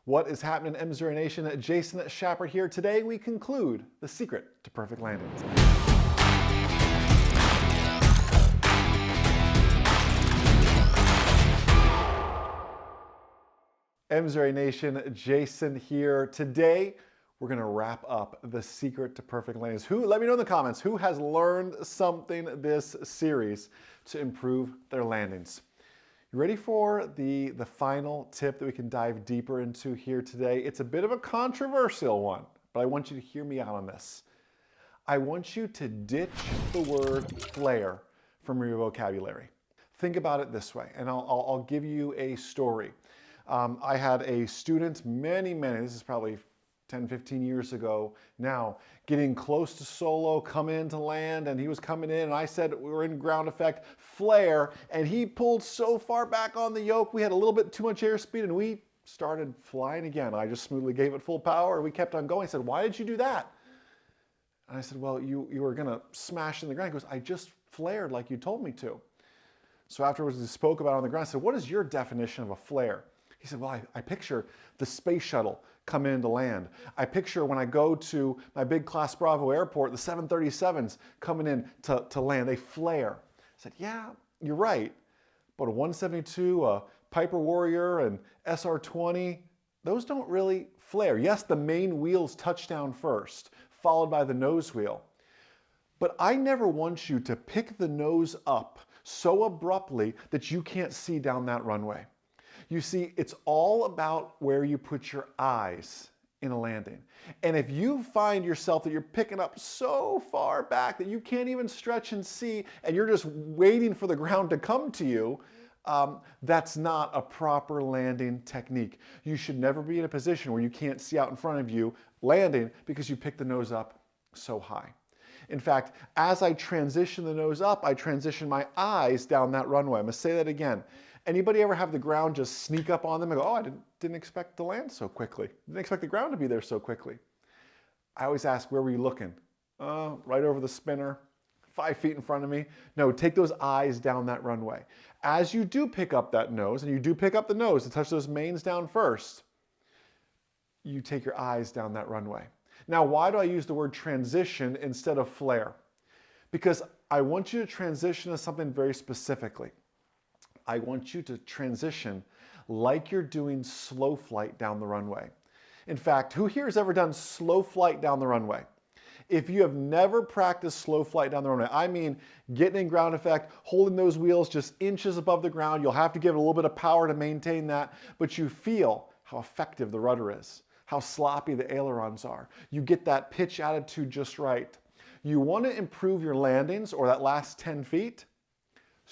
What is happening, MzeroA Nation? Jason Shepard here. Today we conclude the secret to perfect landings. MzeroA Nation, Jason here. Today we're going to wrap up the secret to perfect landings. Let me know in the comments, who has learned something this series to improve their landings? You ready for the final tip that we can dive deeper into here today? It's a bit of a controversial one, but I want you to hear me out on this. I want you to ditch the word flare from your vocabulary. Think about it this way, and I'll give you a story. I had a student many, this is probably 10, 15 years ago now, getting close to solo, come into land, and he was coming in, and I said, we were in ground effect, flare, and he pulled so far back on the yoke, we had a little bit too much airspeed, and we started flying again. I just smoothly gave it full power, and we kept on going. I said, why did you do that? And I said, well, you were gonna smash in the ground. He goes, I just flared like you told me to. So afterwards, we spoke about it on the ground. I said, what is your definition of a flare? He said, well, I picture the space shuttle coming into land. I picture when I go to my big Class Bravo airport, the 737s coming in to land, they flare. I said, yeah, you're right. But a 172, a Piper Warrior, and SR-20, those don't really flare. Yes, the main wheels touch down first, followed by the nose wheel. But I never want you to pick the nose up so abruptly that you can't see down that runway. You see, it's all about where you put your eyes in a landing. And if you find yourself that you're picking up so far back that you can't even stretch and see, and you're just waiting for the ground to come to you, that's not a proper landing technique. You should never be in a position where you can't see out in front of you landing because you picked the nose up so high. In fact, as I transition the nose up, I transition my eyes down that runway. I'm going to say that again. Anybody ever have the ground just sneak up on them and go, oh, I didn't expect to land so quickly. Didn't expect the ground to be there so quickly. I always ask, where were you looking? Right over the spinner, 5 feet in front of me. No, take those eyes down that runway. As you do pick up that nose, and you do pick up the nose to touch those mains down first, you take your eyes down that runway. Now, why do I use the word transition instead of flare? Because I want you to transition to something very specifically. I want you to transition like you're doing slow flight down the runway. In fact, who here has ever done slow flight down the runway? If you have never practiced slow flight down the runway, I mean getting in ground effect, holding those wheels just inches above the ground, you'll have to give it a little bit of power to maintain that, but you feel how effective the rudder is, how sloppy the ailerons are. You get that pitch attitude just right. You want to improve your landings, or that last 10 feet,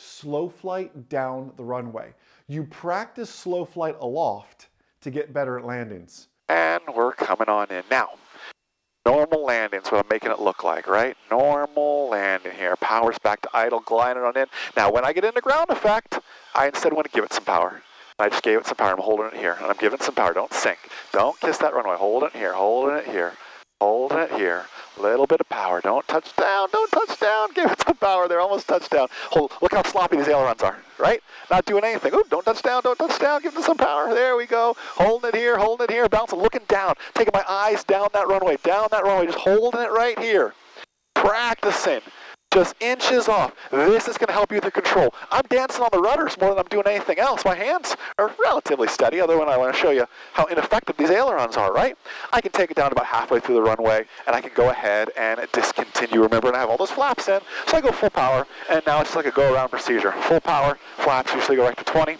slow flight down the runway. You practice slow flight aloft to get better at landings. And we're coming on in now. Normal landings, what I'm making it look like, right? Normal landing here. Power's back to idle, gliding on in. Now, when I get into ground effect, I instead want to give it some power. I just gave it some power. I'm holding it here, and I'm giving some power. Don't sink. Don't kiss that runway. Holding it here, holding it here, holding it here. Little bit of power. Don't touch down. Don't touch down. Give it some power there. Almost touched down. Look how sloppy these ailerons are, right? Not doing anything. Ooh, don't touch down. Don't touch down. Give them some power. There we go. Holding it here, bouncing, looking down. Taking my eyes down that runway, just holding it right here. Practicing. Just inches off. This is going to help you with the control. I'm dancing on the rudders more than I'm doing anything else. My hands are relatively steady, other than I want to show you how ineffective these ailerons are, right? I can take it down about halfway through the runway, and I can go ahead and discontinue. Remember, and I have all those flaps in, so I go full power, and now it's just like a go-around procedure. Full power, flaps usually go right to 20.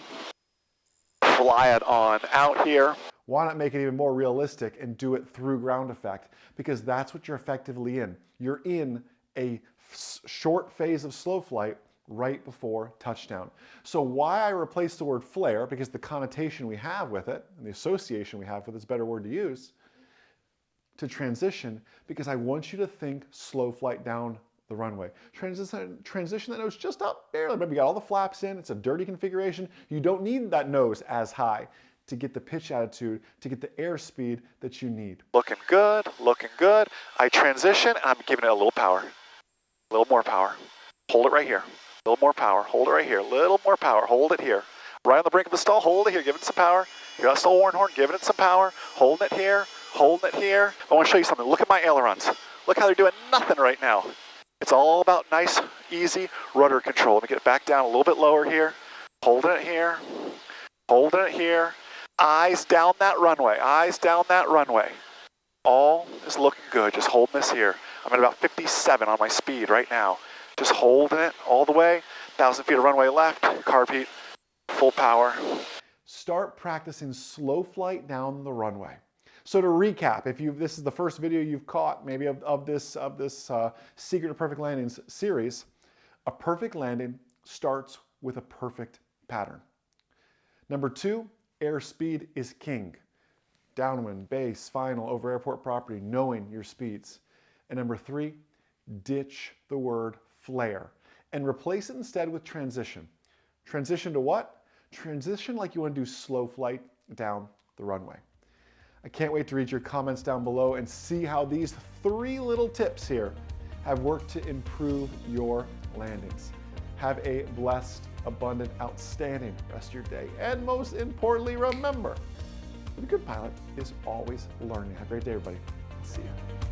Fly it on out here. Why not make it even more realistic and do it through ground effect? Because that's what you're effectively in. You're in a short phase of slow flight right before touchdown. So why I replaced the word flare, because the connotation we have with it, and the association we have with it's a better word to use, to transition, because I want you to think slow flight down the runway. Transition that nose just up barely. Remember, you got all the flaps in, it's a dirty configuration. You don't need that nose as high to get the pitch attitude, to get the airspeed that you need. Looking good, looking good. I transition, and I'm giving it a little power. A little more power. Hold it right here. A little more power. Hold it right here. A little more power. Hold it here. Right on the brink of the stall. Hold it here. Give it some power. You got still warning horn, giving it some power, holding it here, holding it here. I want to show you something. Look at my ailerons. Look how they're doing nothing right now. It's all about nice, easy rudder control. Let me get it back down a little bit lower here. Holding it here, holding it here. Eyes down that runway, eyes down that runway. All is looking good, just holding this here. I'm at about 57 on my speed right now. Just holding it all the way. 1,000 feet of runway left, car repeat, full power. Start practicing slow flight down the runway. So to recap, if this is the first video you've caught maybe of this Secret to Perfect Landings series, a perfect landing starts with a perfect pattern. Number 2, airspeed is king. Downwind, base, final, over airport property, knowing your speeds. And number 3, ditch the word flare and replace it instead with transition. Transition to what? Transition like you want to do slow flight down the runway. I can't wait to read your comments down below and see how these 3 little tips here have worked to improve your landings. Have a blessed, abundant, outstanding rest of your day. And most importantly, remember, the good pilot is always learning. Have a great day, everybody. See you.